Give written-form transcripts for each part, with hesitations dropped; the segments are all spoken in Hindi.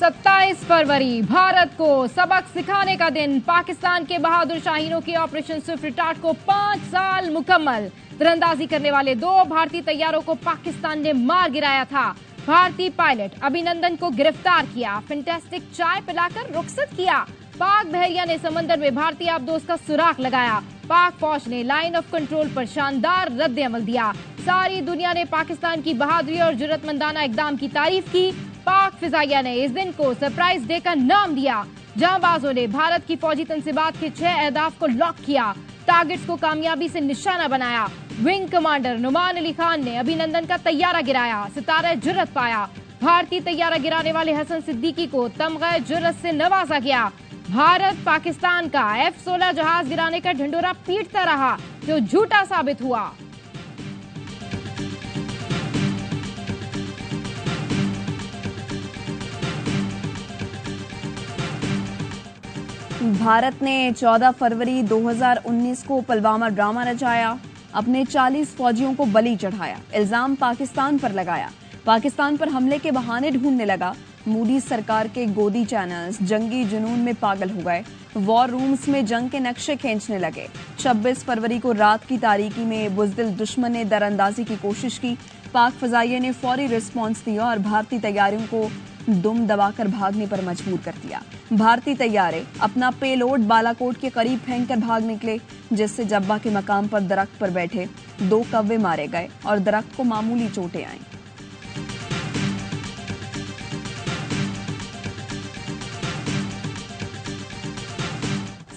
27 फरवरी भारत को सबक सिखाने का दिन। पाकिस्तान के बहादुर शाहीनों की ऑपरेशन स्विफ्ट रिटार्ट को 5 साल मुकम्मल। तीरंदाजी करने वाले 2 भारतीय तैयारों को पाकिस्तान ने मार गिराया था। भारतीय पायलट अभिनंदन को गिरफ्तार किया, फैंटास्टिक चाय पिलाकर रुखसत किया। पाक बहरिया ने समंदर में भारतीय आबदोज का सुराग लगाया। पाक फौज ने लाइन ऑफ कंट्रोल पर शानदार रद्द अमल दिया। सारी दुनिया ने पाकिस्तान की बहादुरी और जुर्रतमंदाना इकदाम की तारीफ की। पाक फिजाइया ने इस दिन को सरप्राइज डे का नाम दिया। जांबाजों ने भारत की फौजी तंसीबात के 6 अहदाफ को लॉक किया, टारगेट्स को कामयाबी से निशाना बनाया। विंग कमांडर नुमान अली खान ने अभिनंदन का तैयारा गिराया, सितारा जुर्रत पाया। भारतीय तैयारा गिराने वाले हसन सिद्दीकी को तमगा जुर्रत से नवाजा गया। भारत पाकिस्तान का F-16 जहाज गिराने का ढिंडोरा पीटता रहा, जो झूठा साबित हुआ। भारत ने 14 फरवरी 2019 को पुलवामा ड्रामा रचाया, अपने 40 फौजियों को बलि चढ़ाया, इल्जाम पाकिस्तान पर लगाया, पाकिस्तान पर हमले के बहाने ढूंढने लगा। मोदी सरकार के गोदी चैनल्स जंगी जुनून में पागल हो गए, वॉर रूम्स में जंग के नक्शे खींचने लगे। 26 फरवरी को रात की तारीकी में बुज़दिल दुश्मन ने दरअंदाजी की कोशिश की। पाक फजाइये ने फौरी रिस्पॉन्स दिया और भारतीय तैयारियों को दुम दबाकर भागने पर मजबूर कर दिया। भारतीय तैयारे अपना पेलोड बालाकोट के करीब फेंककर भाग निकले, जिससे जब्बा के मकाम पर दरख्त पर बैठे 2 कौवे मारे गए और दरख्त को मामूली चोटें आईं।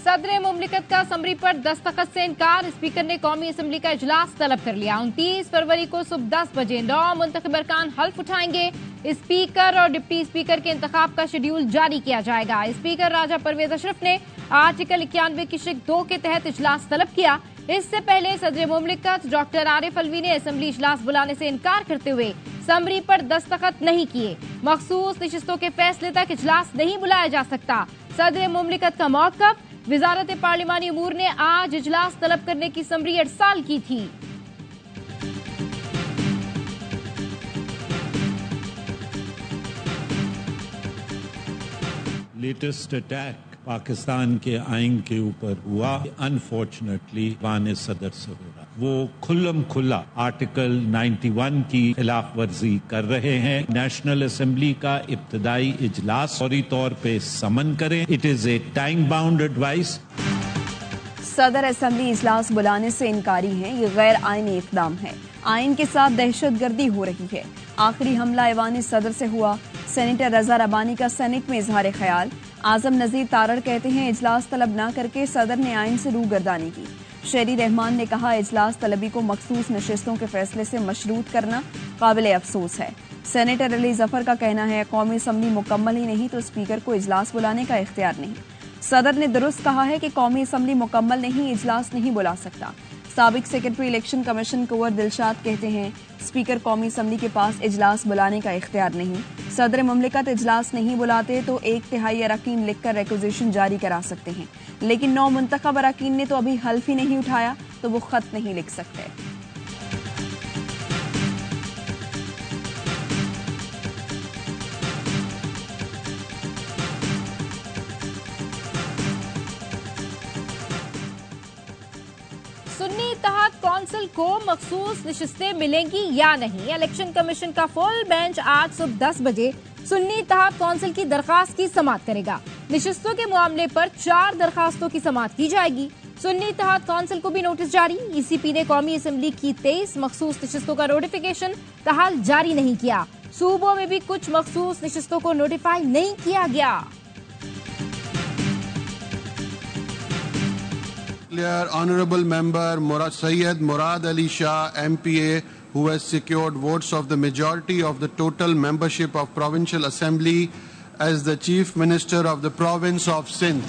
सदर मुमलिकत का असम्बली पर दस्तखत से इनकार। स्पीकर ने कौमी असम्बली का इजलास तलब कर लिया। 29 फरवरी को सुबह 10 बजे 9 मुंतखब अरकान हल्फ उठाएंगे। स्पीकर और डिप्टी स्पीकर के इंतखाब का शेड्यूल जारी किया जाएगा। स्पीकर राजा परवेज अशरफ ने आर्टिकल 91 की शिक 2 के तहत इजलास तलब किया। इससे पहले सदर मुमलिकत डॉक्टर आरिफ अलवी ने असम्बली इजलास बुलाने से इनकार करते हुए असम्बली पर दस्तखत नहीं किए। मखसूस नशिस्तों के फैसले तक इजलास नहीं बुलाया जा सकता। सदर मुमलिकत का मौक़िफ़। वजारत पार्लिमानी अमूर ने आज इजलास तलब करने की समरी अरसाल की थी। लेटेस्ट अटैक पाकिस्तान के आइन के ऊपर हुआ, अनफॉर्चुनेटली वान सदर से हो रहा। वो खुल्लम खुल्ला आर्टिकल 91 की खिलाफ वर्जी कर रहे हैं। नेशनल असेंबली का इब्तदाई इजलास फौरी तौर पे समन करें। It is a time bound advice. सदर असेंबली इजलास बुलाने से इनकारी हैं, ये गैर आईनी इक़दाम है। आइन के साथ दहशतगर्दी हो रही है। आखिरी हमला ऐवान सदर से हुआ। सेनेटर रजा रबानी का सेनेट में इजहार ख्याल। आजम नजीर तारड़ कहते हैं इजलास तलब न करके सदर ने आइन से रूगर्दानी की। शेरी रहमान ने कहा इजलास तलबी को मखसूस नशिस्तों के फैसले से मशरूत करना काबिल अफसोस है। सेनेटर अली जफर का कहना है कौमी असम्बली मुकम्मल ही नहीं तो स्पीकर को इजलास बुलाने का इख्तियार नहीं। सदर ने दुरुस्त कहा है कि कौमी असम्बली मुकम्मल नहीं, इजलास नहीं बुला सकता। साबिक सेक्रेटरी इलेक्शन कमीशन कुंवर दिलशाद कहते हैं स्पीकर कौमी असम्बली के पास इजलास बुलाने का इख्तियार नहीं। सदर मुमलिकत इजलास नहीं बुलाते तो 1/3 अरकान लिखकर रिक्वेजिशन जारी करा सकते हैं, लेकिन 9 मुंतखब अरकान ने तो अभी हल्फ ही नहीं उठाया तो वो खत नहीं लिख सकते। सुन्नी इत्तेहाद कौंसिल को मखसूस नशिस्तें मिलेंगी या नहीं। इलेक्शन कमीशन का फुल बेंच आज सुबह 10 बजे सुन्नी इत्तेहाद कौंसिल की दरखास्त की समाअत करेगा। नशिस्तों के मामले पर 4 दरखास्तों की समाअत की जाएगी। सुन्नी इत्तेहाद कौंसिल को भी नोटिस जारी। ECP ने कौमी असम्बली की 23 मखसूस नशिस्तों का नोटिफिकेशन तहाल जारी नहीं किया। सूबों में भी कुछ मखसूस नशिस्तों को नोटिफाई नहीं किया गया। Honorable Member Syed Murad Ali Shah, MPA, who has secured votes of the majority of the total membership of Provincial Assembly as the Chief Minister of the Province of Sindh.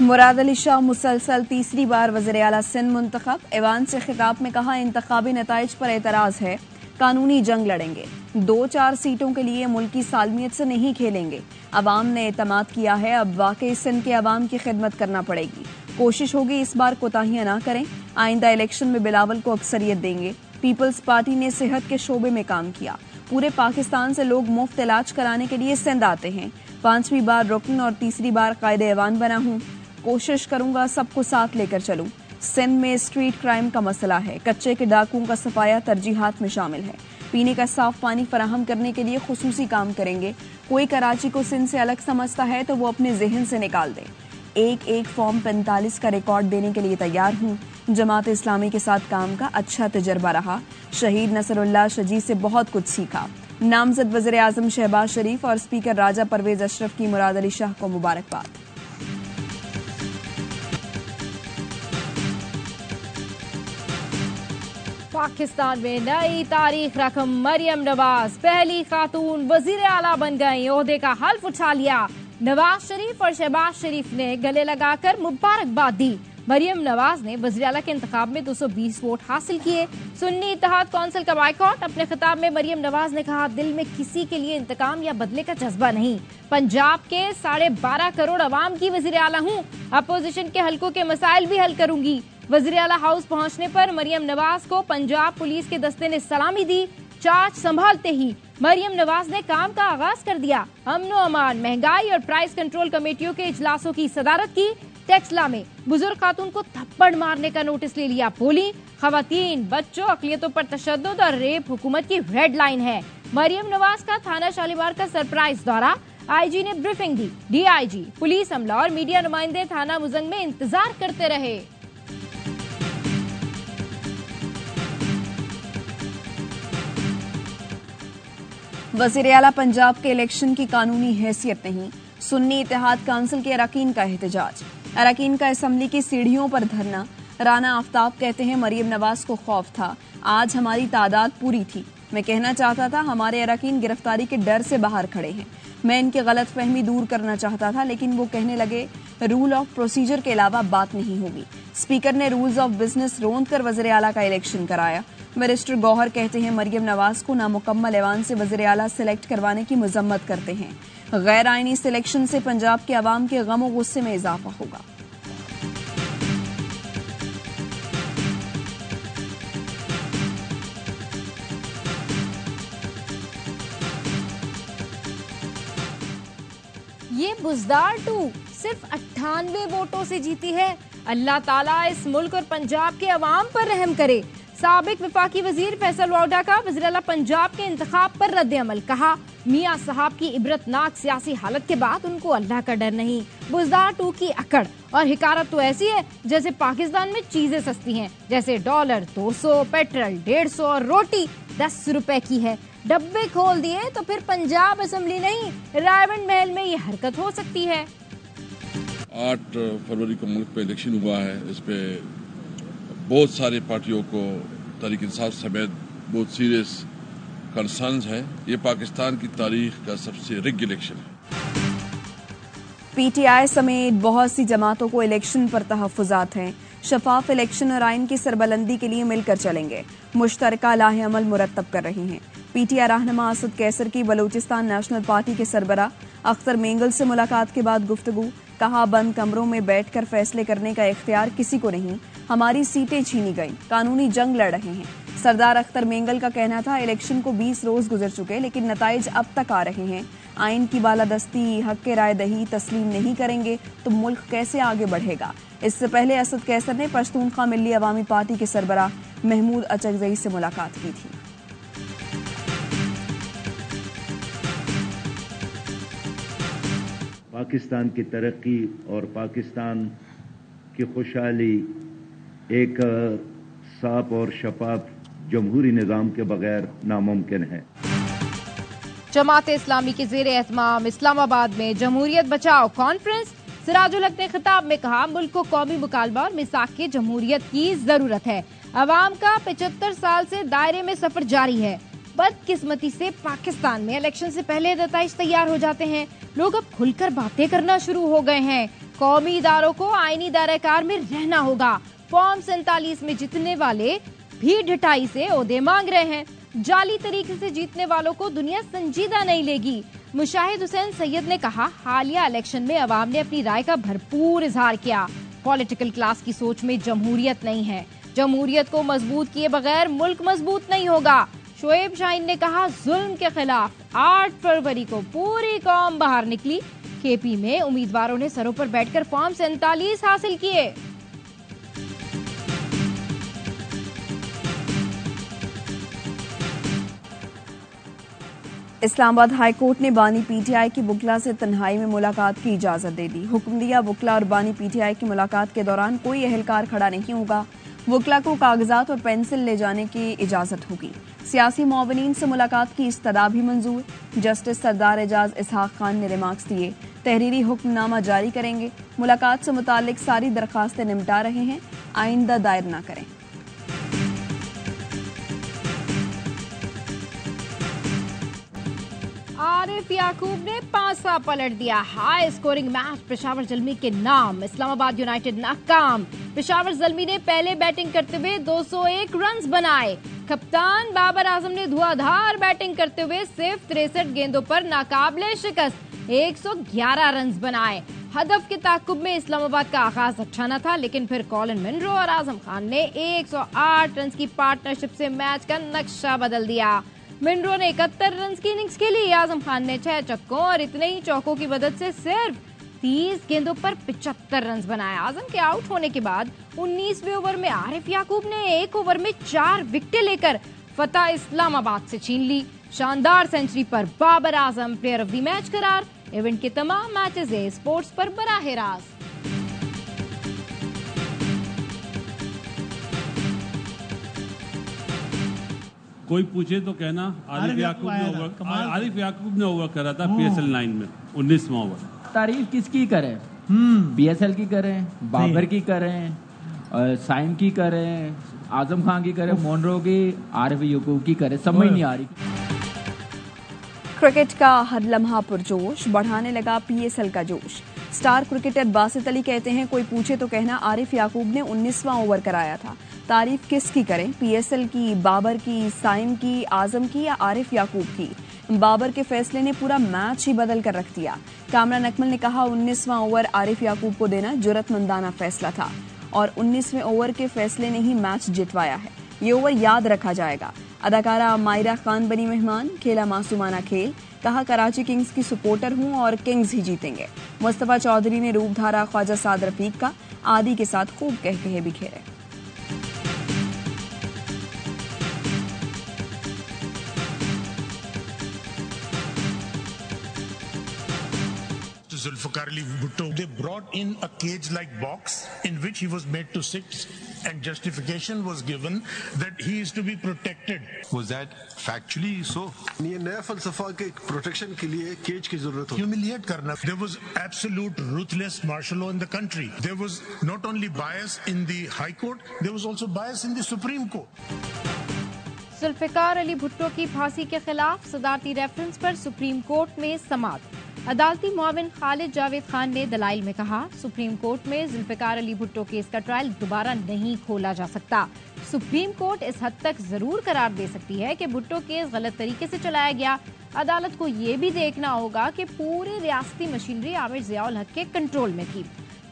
Murad Ali Shah मुसलसल तीसरी बार वज़ीर आला सिंध मुंतखब। ऐवान से खिताब में कहा इंतखाबी नताइज पर एतराज़ है, कानूनी जंग लड़ेंगे। 2-4 सीटों के लिए मुल्की सालमियत से नहीं खेलेंगे। अवाम ने एतमाद किया है, अब वाकई सिंध के अवाम की खिदमत करना पड़ेगी। कोशिश होगी इस बार कोताहियां ना करें। आइंदा इलेक्शन में बिलावल को अक्सरियत देंगे। पीपल्स पार्टी ने सेहत के शोबे में काम किया। पूरे पाकिस्तान से लोग मुफ्त इलाज कराने के लिए सिंध आते हैं। 5वीं बार रुकन और तीसरी बार कायदे-ए-वान बना हूँ। कोशिश करूंगा सबको साथ लेकर चलूं। सिंध में स्ट्रीट क्राइम का मसला है। कच्चे के डाकुओं का सफाया तरजीहात में शामिल है। पीने का साफ पानी फराहम करने के लिए खुसूसी काम करेंगे। कोई कराची को सिंध से अलग समझता है तो वो अपने जहन से निकाल दे। एक फॉर्म 45 का रिकॉर्ड देने के लिए तैयार हूँ। जमात इस्लामी के साथ काम का अच्छा तजर्बा रहा। शहीद नसरुल्लाह शजी से बहुत कुछ सीखा। नामजद वज़ीर आज़म शहबाज शरीफ और स्पीकर राजा परवेज अशरफ की मुराद अली शाह को मुबारकबाद। पाकिस्तान में नई तारीख रकम मरियम नवाज पहली खातून वजीर आला बन गईं। ओहदे का हल्फ उठा लिया। नवाज शरीफ और शहबाज शरीफ ने गले लगाकर मुबारकबाद दी। मरियम नवाज ने वजीर आला के इंतखाब में 220 वोट हासिल किए। सुन्नी इत्तेहाद कौंसिल का बाइकॉट। अपने खिताब में मरियम नवाज ने कहा, दिल में किसी के लिए इंतकाम या बदले का जज्बा नहीं। पंजाब के 12.5 करोड़ अवाम की वजीर आला हूँ। अपोजिशन के हलकों के मसाइल भी हल करूंगी। वजीर आला हाउस पहुंचने पर मरियम नवाज को पंजाब पुलिस के दस्ते ने सलामी दी। चार्ज संभालते ही मरियम नवाज ने काम का आगाज कर दिया। अमनो अमान, महंगाई और प्राइस कंट्रोल कमेटियों के इजलासों की सदारत की। टेक्सला में बुजुर्ग खातून को थप्पड़ मारने का नोटिस ले लिया। बोली, खवातीन, बच्चों, अकलियतों पर तशद्दुद और रेप हुकूमत की रेड लाइन है। मरियम नवाज का थाना शालीमार का सरप्राइज दौरा। आईजी ने ब्रीफिंग दी। डीआईजी, पुलिस अमला और मीडिया नुमाइंदे थाना मुजंग में इंतजार करते रहे। वज़ीर आला पंजाब के इलेक्शन की कानूनी हैसियत नहीं। सुन्नी इत्तेहाद काउंसिल के अरकान का एहतजाज। अरकान का असम्बली की सीढ़ियों पर धरना। राना आफ्ताब कहते हैं, मरियम नवाज को खौफ था, आज हमारी तादाद पूरी थी। मैं कहना चाहता था हमारे अरकान गिरफ्तारी के डर से बाहर खड़े हैं। मैं इनकी गलत फहमी दूर करना चाहता था, लेकिन वो कहने लगे रूल ऑफ प्रोसीजर के अलावा बात नहीं होगी। स्पीकर ने रूल्स ऑफ बिजनेस रोंद कर वज़ीर आला का इलेक्शन कराया। बैरिस्टर गौहर कहते हैं, मरियम नवाज को नामुकम्मल ऐवान से वज़ीर आला सिलेक्ट करवाने की मजम्मत करते हैं। गैर आईनी सिलेक्शन से पंजाब के अवाम के गम और गुस्से में इजाफा होगा। ये बुजदार 2 सिर्फ 98 वोटों से जीती है। अल्लाह ताला इस मुल्क और पंजाब के अवाम पर रहम करे। साबिक वफाकी वजीर फैसल वाउडा का वज़ीर आला पंजाब के इंतखाब पर रद्द अमल। कहा, मियां साहब की इबरतनाक सियासी हालत के बाद उनको अल्लाह का डर नहीं। बुजदार 2 की अकड़ और हिकारत तो ऐसी है जैसे पाकिस्तान में चीजें सस्ती हैं, जैसे डॉलर 200, पेट्रोल 150 और रोटी 10 रुपए की है। डब्बे खोल दिए तो फिर पंजाब असेंबली नहीं, रायवंड महल में ये हरकत हो सकती है। 8 फरवरी को मुल्क पे इलेक्शन हुआ है। इस पे बहुत सारी पार्टियों को तहरीक इंसाफ समेत बहुत सीरियस कंसर्न्स है। ये पाकिस्तान की तारीख का सबसे रिग इलेक्शन है। पीटीआई समेत बहुत सी जमातों को इलेक्शन पर तहफ़्फ़ुज़ात हैं। शफाफ इलेक्शन और आइन की सरबलंदी के लिए मिलकर चलेंगे। मुश्तरका लाहे अमल मुरतब कर रही हैं। पीटीआई रहनुमा असद कैसर की बलूचिस्तान नेशनल पार्टी के सरबरा अख्तर मेंगल से मुलाकात के बाद गुफ्तगू। कहा, बंद कमरों में बैठकर फैसले करने का इख्तियार किसी को नहीं। हमारी सीटें छीनी गई, कानूनी जंग लड़ रहे हैं। सरदार अख्तर मेंगल का कहना था, इलेक्शन को 20 रोज गुजर चुके लेकिन नताइज अब तक आ रहे हैं। आइन की बालादस्ती, हक के राय दही तस्लीम नहीं करेंगे तो मुल्क कैसे आगे बढ़ेगा। इससे पहले असद कैसर ने पश्तूनख्वा मिल्ली अवामी पार्टी के सरबराह महमूद अचकजई से मुलाकात की थी। पाकिस्तान की तरक्की और पाकिस्तान की खुशहाली एक साफ और शफाफ जमहूरी निज़ाम के बगैर नामुमकिन है। जमात इस्लामी के ज़ेर एहतमाम इस्लामाबाद में जमहूरियत बचाओ कॉन्फ्रेंस। सिराजुल हक ने खिताब में कहा, मुल्क को कौमी मुकालबा और मिसाक के जमहूरियत की जरूरत है। अवाम का 75 साल से दायरे में सफर जारी है। बदकिस्मती से पाकिस्तान में इलेक्शन से पहले नताइज तैयार हो जाते हैं। लोग अब खुलकर बातें करना शुरू हो गए हैं। कौमी इदारों को आईनी दायरेकार में रहना होगा। फॉर्म 47 में जीतने वाले भी ढिठाई से ओहदे मांग रहे हैं। जाली तरीके से जीतने वालों को दुनिया संजीदा नहीं लेगी। मुशाहिद हुसैन सैयद ने कहा, हालिया इलेक्शन में अवाम ने अपनी राय का भरपूर इजहार किया। पॉलिटिकल क्लास की सोच में जमहूरियत नहीं है। जमहूरियत को मजबूत किए बगैर मुल्क मजबूत नहीं होगा। शोएब शाहीन ने कहा, जुल्म के खिलाफ 8 फरवरी को पूरी कौम बाहर निकली। केपी में उम्मीदवारों ने सरों पर बैठकर फॉर्म 47 हासिल किए। इस्लामाबाद हाईकोर्ट ने बानी पीटीआई की वुकला से तन्हाई में मुलाकात की इजाजत दे दी। हुक्म दिया, वुकला और बानी पीटीआई की मुलाकात के दौरान कोई अहलकार खड़ा नहीं होगा। वुकला को कागजात और पेंसिल ले जाने की इजाजत होगी। सियासी मुआवनीन से मुलाकात की इस्तदा भी मंजूर। जस्टिस सरदार एजाज इसहाक खान ने रिमार्क्स दिए, तहरीरी हुक्मनामा जारी करेंगे। मुलाकात से मुतालिक सारी दरखास्तें निपटा रहे हैं, आइंदा दायर न करें। आरिफ याकूब ने पासा पलट दिया। High scoring match Peshawar Zalmi के नाम, इस्लामाबाद यूनाइटेड नाकाम। पेशावर ज़ल्मी ने पहले बैटिंग करते हुए 201 रन्स बनाए। कप्तान बाबर आजम ने धुआंधार बैटिंग करते हुए सिर्फ 63 गेंदों पर नाकाबिले शिकस्त 111 रन्स बनाए। हदफ के ताकुब में इस्लामाबाद का आगाज अच्छा न था, लेकिन फिर कॉलिन मिनरो और आजम खान ने 108 रन्स की पार्टनरशिप से मैच का नक्शा बदल दिया। मिनरो ने 71 रन्स की इनिंग्स खेली। आजम खान ने 6 छक्कों और इतने ही चौकों की मदद से सिर्फ 30 गेंदों पर 75 रन्स बनाए। आजम के आउट होने के बाद 19वें ओवर में आरिफ याकूब ने 1 ओवर में 4 विकेटें लेकर फतह इस्लामाबाद से छीन ली। शानदार सेंचुरी पर Babar Azam player of the match करार। इवेंट के तमाम मैचेस स्पोर्ट्स पर बराह रास्त। कोई पूछे तो कहना आरिफ याकूब ने ओवर करा था PSL 9 में 19वां ओवर। तारीफ किसकी करें? PSL की करें, बाबर की करें, साइम की करें, आजम खान की करें, मोनरो की, आरिफ याकूब की करें, समझ नहीं आ रही। क्रिकेट का हर लम्हा पुरजोश, बढ़ाने लगा PSL का जोश। स्टार क्रिकेटर बासित अली कहते हैं, कोई पूछे तो कहना आरिफ याकूब ने 19वां ओवर कराया था। तारीफ किसकी करें? PSL की, बाबर की, साइम की, आजम की या आरिफ याकूब की? बाबर के फैसले ने पूरा मैच ही बदल कर रख दिया। कामरान अकमल ने कहा, 19वां ओवर आरिफ याकूब को देना जुर्रतमंदाना फैसला था और 19वें ओवर के फैसले ने ही मैच जितवाया है। ये ओवर याद रखा जाएगा। अदाकारा मायरा खान बनी मेहमान, खेला मासूमाना खेल। कहा, कराची किंग्स की सपोर्टर हूं और किंग्स ही जीतेंगे। मुस्तफा चौधरी ने रूप धारा ख्वाजा साद रफीक का, आदि के साथ खूब कहे बिखेरे। Zulfikar Ali Bhutto, they brought in a cage-like box in which he was made to sit, and justification was given that he is to be protected. Was that factually so? ये नया फलसफा के प्रोटेक्शन के लिए केज की जरूरत है। Humiliate करना. There was absolute ruthless martial law in the country. There was not only bias in the High Court, there was also bias in the Supreme Court. Zulfikar Ali Bhutto की फांसी के खिलाफ सदारती रेफरेंस पर सुप्रीम कोर्ट में समाअत। अदालती मुआविन खालिद जावेद खान ने दलाइल में कहा, सुप्रीम कोर्ट में जुल्फिकार अली भुट्टो केस का ट्रायल दोबारा नहीं खोला जा सकता। सुप्रीम कोर्ट इस हद तक जरूर करार दे सकती है कि भुट्टो केस गलत तरीके से चलाया गया। अदालत को ये भी देखना होगा कि पूरी रियासती मशीनरी आमिर जियाउल हक के कंट्रोल में थी।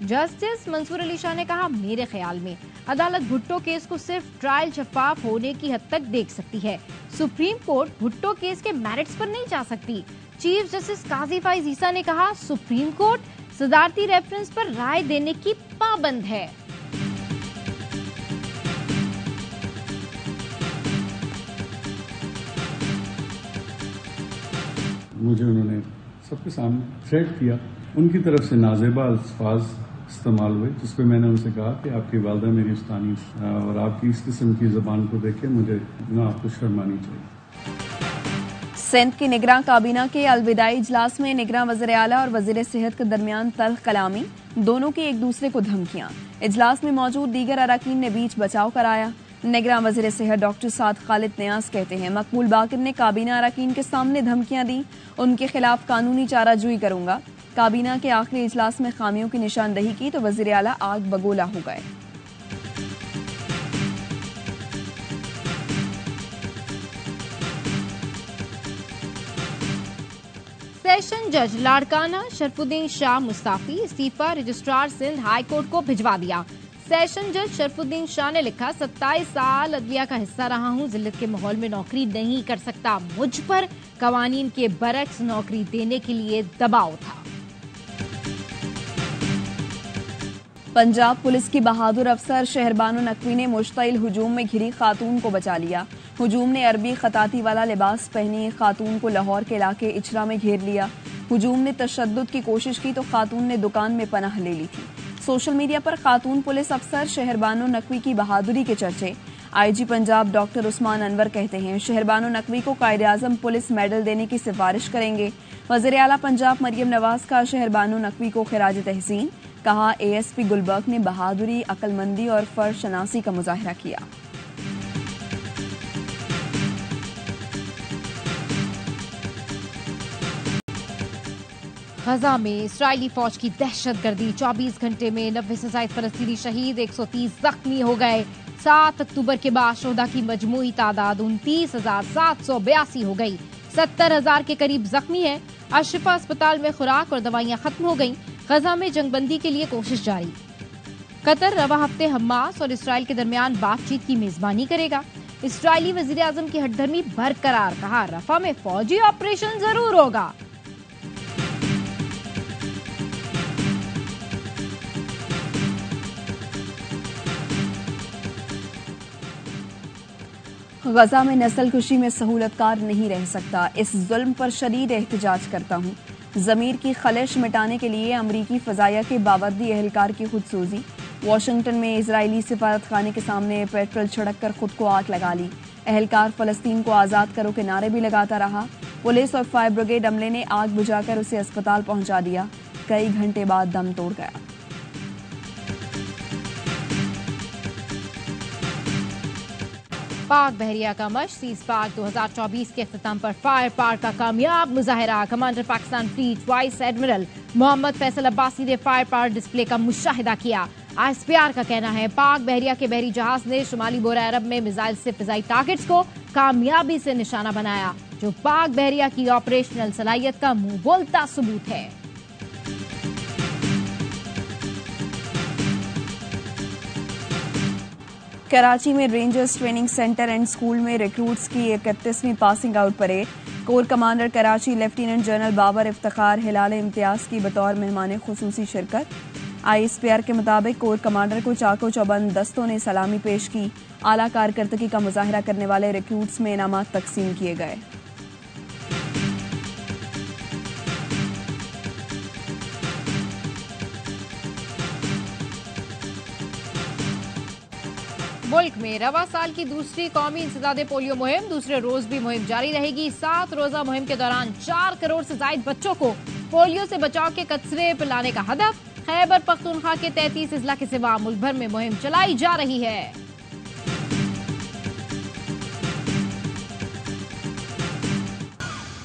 जस्टिस मंसूर अली शाह ने कहा, मेरे ख्याल में अदालत भुट्टो केस को सिर्फ ट्रायल शफाफ होने की हद तक देख सकती है। सुप्रीम कोर्ट भुट्टो केस के मेरिट्स पर नहीं जा सकती। चीफ जस्टिस काजी फाइज ईसा ने कहा, सुप्रीम कोर्ट सदारती रेफरेंस पर राय देने की पाबंद है। मुझे उन्होंने सबके सामने थ्रेट किया, उनकी तरफ से नाजेबा अल्फाज इस्तेमाल हुए, जिस पे मैंने उनसे कहा कि आपकी वालदा मेरी उस्तानी और आपकी इस किस्म की ज़बान को देख के मुझे ना आपको शर्म आनी चाहिए। सिंध की निगरान काबीना के अलविदाई इजलास में निगरान वज़ीर आला और वज़ीर सेहत के दरमियान तल्ख कलामी, दोनों की एक दूसरे को धमकियां। इजलास में मौजूद दीगर अरकान ने बीच बचाव कराया। निगरान वज़ीर सेहत डॉक्टर साद खालिद नियाज कहते हैं, मकबूल बाकिर ने काबीना अरकान के सामने धमकियां दी, उनके खिलाफ कानूनी चाराजोई करूंगा। काबीना के आखिरी इजलास में खामियों की निशानदही की तो वज़ीर आला आग बगोला हो गए। सेशन जज लाड़काना शरफुद्दीन शाह मुस्ताफी इस्तीफा रजिस्ट्रार सिंध हाई कोर्ट को भिजवा दिया। सेशन जज शरफुद्दीन शाह ने लिखा, 27 साल अदलिया का हिस्सा रहा हूं, जिल्लत के माहौल में नौकरी नहीं कर सकता। मुझ पर कवानीन के बरक्स नौकरी देने के लिए दबाव था। पंजाब पुलिस की बहादुर अफसर शहरबानो नकवी ने मुश्तइल हुजूम में घिरी खातून को बचा लिया। हुजूम ने अरबी खताती वाला लिबास पहनी खातून को लाहौर के इलाके इचरा में घेर लिया। हुजूम ने तशद्दुद की कोशिश की तो खातून ने दुकान में पनाह ले ली थी। सोशल मीडिया पर खातून पुलिस अफसर शहरबानो नकवी की बहादुरी के चर्चे। आईजी पंजाब डॉक्टर उस्मान अनवर कहते हैं, शहरबानो नकवी को कायदे-आज़म पुलिस मेडल देने की सिफारिश करेंगे। वज़ीर आला पंजाब मरियम नवाज का शहरबानो नकवी को खिराज तहसीन। कहा, एएसपी गुलबर्ग ने बहादुरी, अक्लमंदी और फर्ज शनासी का मुजाहरा किया। गजा में इस्राएली फौज की दहशतगर्दी, 24 घंटे में 90 से ज्यादा फलस्तीनी शहीद, 130 जख्मी हो गए। 7 अक्टूबर के बाद शोहदा की मजमूई तादाद 29,782 हो गई। 70,000 के करीब जख्मी है। अशफा अस्पताल में खुराक और दवाइयां खत्म हो गईं। गजा में जंगबंदी के लिए कोशिश जारी। कतर रवा हफ्ते हमास और इसराइल के दरमियान बातचीत की मेजबानी करेगा। इसराइली वजीर आजम की हठधर्मी बरकरार, कहा रफा में फौजी ऑपरेशन जरूर होगा। गजा में नस्लकुशी में सहूलतकार नहीं रह सकता। इस जुल्म पर शदीद एहतजाज करता हूँ। जमीर की खलिश मिटाने के लिए अमरीकी फजाया के बावर्दी एहलकार की खुदसूजी। वाशिंगटन में इजरायली सिफारत खाने के सामने पेट्रोल छिड़क कर खुद को आग लगा ली। एहलकार फलस्तीन को आज़ाद करो के नारे भी लगाता रहा। पुलिस और फायर ब्रिगेड अमले ने आग बुझाकर उसे अस्पताल पहुंचा दिया। कई घंटे बाद दम तोड़ गया। पाक बहरिया का मश सीज पाक 2024 के अख्ताम पर फायर पार्क का कामयाब मुजाहरा। Commander Pakistan fleet vice admiral Mohammad Faisal Abbasi ने फायर पार्क डिस्प्ले का मुशाहिदा किया। ISPR का कहना है, पाक बहरिया के बहरी जहाज ने शुमाली बोरा अरब में मिसाइल से फिजाई टारगेट्स को कामयाबी से निशाना बनाया, जो पाक बहरिया की ऑपरेशनल सलाहियत का मुंह बोलता सबूत है। कराची में rangers training centre and school में रिक्रूट्स की 31वीं passing out parade. Corps commander Karachi lieutenant general Babar Iftikhar Hilal Imtiaz की बतौर मेहमान खुसूसी शिरकत। ISPR के मुताबिक कोर कमांडर को चाको चौबंद दस्तों ने सलामी पेश की। आला कारकर्दगी का मुजाहरा करने वाले रिक्रूट्स में इनामात तकसीम किए गए। मुल्क में रवा साल की दूसरी कौमी इंसदादे पोलियो मुहिम दूसरे रोज भी मुहिम जारी रहेगी। 7 रोजा मुहिम के दौरान 4 करोड़ से ज्यादा बच्चों को पोलियो से बचाव के कचरे पिलाने का हदफ। खैबर पख्तूनख्वा के 33 अजला के सिवा मुल्क भर में मुहिम चलाई जा रही है।